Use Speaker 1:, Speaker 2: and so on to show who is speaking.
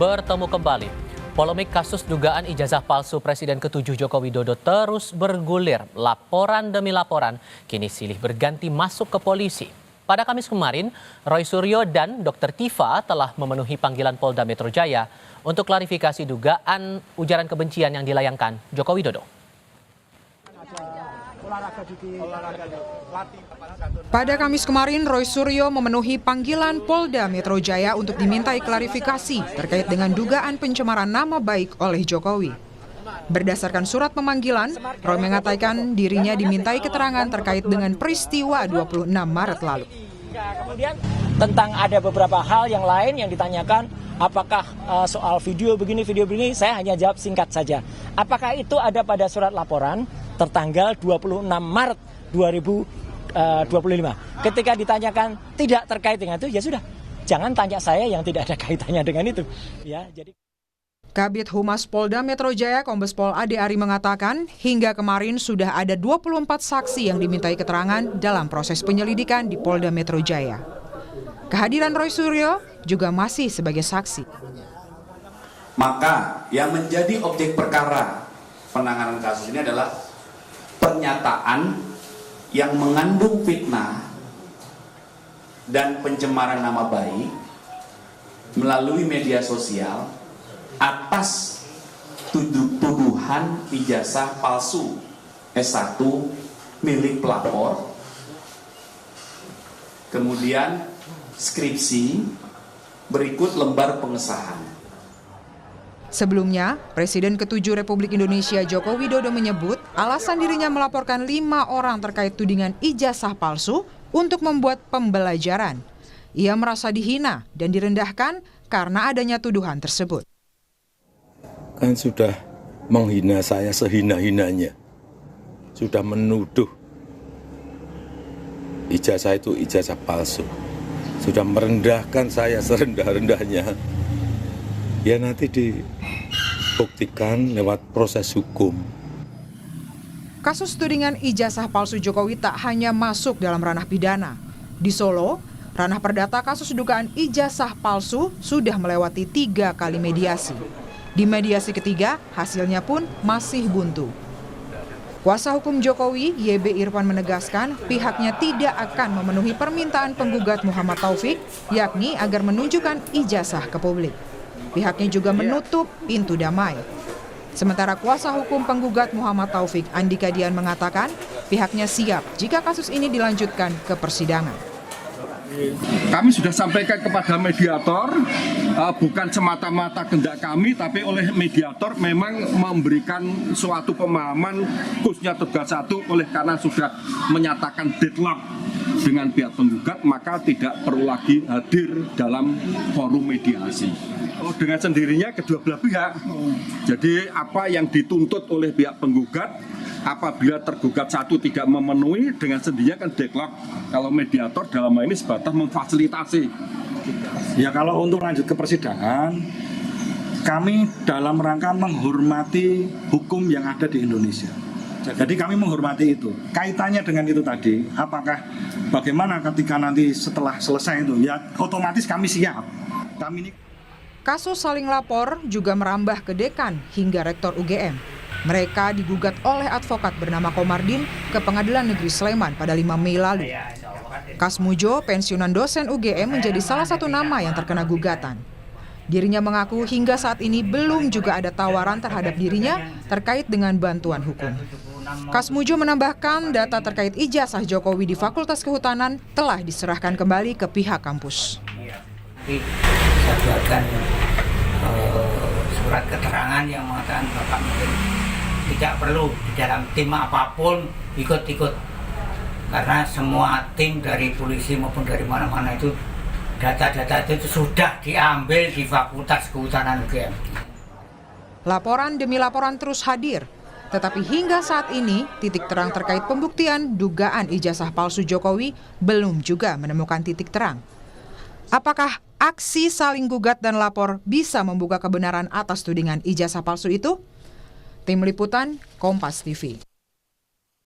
Speaker 1: bertemu kembali. Polemik kasus dugaan ijazah palsu Presiden ke-7 Joko Widodo terus bergulir. Laporan demi laporan kini silih berganti masuk ke polisi. Pada Kamis kemarin, Roy Suryo dan Dr. Tifa telah memenuhi panggilan Polda Metro Jaya untuk klarifikasi dugaan ujaran kebencian yang dilayangkan Joko Widodo.
Speaker 2: Pada Kamis kemarin, Roy Suryo memenuhi panggilan Polda Metro Jaya untuk dimintai klarifikasi terkait dengan dugaan pencemaran nama baik oleh Jokowi. Berdasarkan surat pemanggilan, Roy mengatakan dirinya dimintai keterangan terkait dengan peristiwa 26 Maret lalu.
Speaker 3: Kemudian tentang ada beberapa hal yang lain yang ditanyakan, apakah soal video begini, saya hanya jawab singkat saja. Apakah itu ada pada surat laporan tertanggal 26 Maret 2025. Ketika ditanyakan tidak terkait dengan itu, ya sudah. Jangan tanya saya yang tidak ada kaitannya dengan itu. Ya, jadi
Speaker 2: Kabid Humas Polda Metro Jaya Kombes Pol Ade Ari mengatakan hingga kemarin sudah ada 24 saksi yang dimintai keterangan dalam proses penyelidikan di Polda Metro Jaya. Kehadiran Roy Suryo juga masih sebagai saksi.
Speaker 4: Maka yang menjadi objek perkara penanganan kasus ini adalah pernyataan yang mengandung fitnah dan pencemaran nama baik melalui media sosial atas tuduhan ijazah palsu S1 milik pelapor, kemudian skripsi, berikut lembar pengesahan.
Speaker 2: Sebelumnya, Presiden ke-7 Republik Indonesia Joko Widodo menyebut alasan dirinya melaporkan 5 orang terkait tudingan ijazah palsu untuk membuat pembelajaran. Ia merasa dihina dan direndahkan karena adanya tuduhan tersebut.
Speaker 5: Kan sudah menghina saya sehina-hinanya, sudah menuduh ijazah itu ijazah palsu, sudah merendahkan saya serendah-rendahnya. Ya nanti dibuktikan lewat proses hukum.
Speaker 2: Kasus tudingan ijazah palsu Jokowi tak hanya masuk dalam ranah pidana. Di Solo, ranah perdata kasus dugaan ijazah palsu sudah melewati 3 kali mediasi. Di mediasi ketiga, hasilnya pun masih buntu. Kuasa hukum Jokowi, YB Irfan menegaskan pihaknya tidak akan memenuhi permintaan penggugat Muhammad Taufik, yakni agar menunjukkan ijazah ke publik. Pihaknya juga menutup pintu damai. Sementara kuasa hukum penggugat Muhammad Taufik, Andika Dian, mengatakan pihaknya siap jika kasus ini dilanjutkan ke persidangan.
Speaker 6: Kami sudah sampaikan kepada mediator, bukan semata-mata kehendak kami, tapi oleh mediator memang memberikan suatu pemahaman khususnya tugas 1 oleh karena sudah menyatakan deadlock dengan pihak penggugat, maka tidak perlu lagi hadir dalam forum mediasi. Dengan sendirinya kedua belah pihak. Jadi apa yang dituntut oleh pihak penggugat, apabila tergugat 1 tidak memenuhi, dengan sendirinya kan deadlock. Kalau mediator dalam hal ini sebatas memfasilitasi.
Speaker 7: Ya kalau untuk lanjut ke persidangan, kami dalam rangka menghormati hukum yang ada di Indonesia. Jadi kami menghormati itu. Kaitannya dengan itu tadi, apakah bagaimana ketika nanti setelah selesai itu, ya otomatis kami siap.
Speaker 2: Kasus saling lapor juga merambah ke dekan hingga rektor UGM. Mereka digugat oleh advokat bernama Komardin ke Pengadilan Negeri Sleman pada 5 Mei lalu. Kasmujo, pensiunan dosen UGM, menjadi salah satu nama yang terkena gugatan. Dirinya mengaku hingga saat ini belum juga ada tawaran terhadap dirinya terkait dengan bantuan hukum. Kasmujo menambahkan data terkait ijazah Jokowi di Fakultas Kehutanan telah diserahkan kembali ke pihak kampus.
Speaker 8: Saya buatkan surat keterangan yang mengatakan Bapak mungkin tidak perlu di dalam tim apapun ikut-ikut, karena semua tim dari polisi maupun dari mana-mana itu data-data itu sudah diambil di Fakultas Kehutanan UGM.
Speaker 2: Laporan demi laporan terus hadir, tetapi hingga saat ini titik terang terkait pembuktian dugaan ijazah palsu Jokowi belum juga menemukan titik terang. Apakah aksi saling gugat dan lapor bisa membuka kebenaran atas tudingan ijazah palsu itu? Tim Liputan, Kompas TV.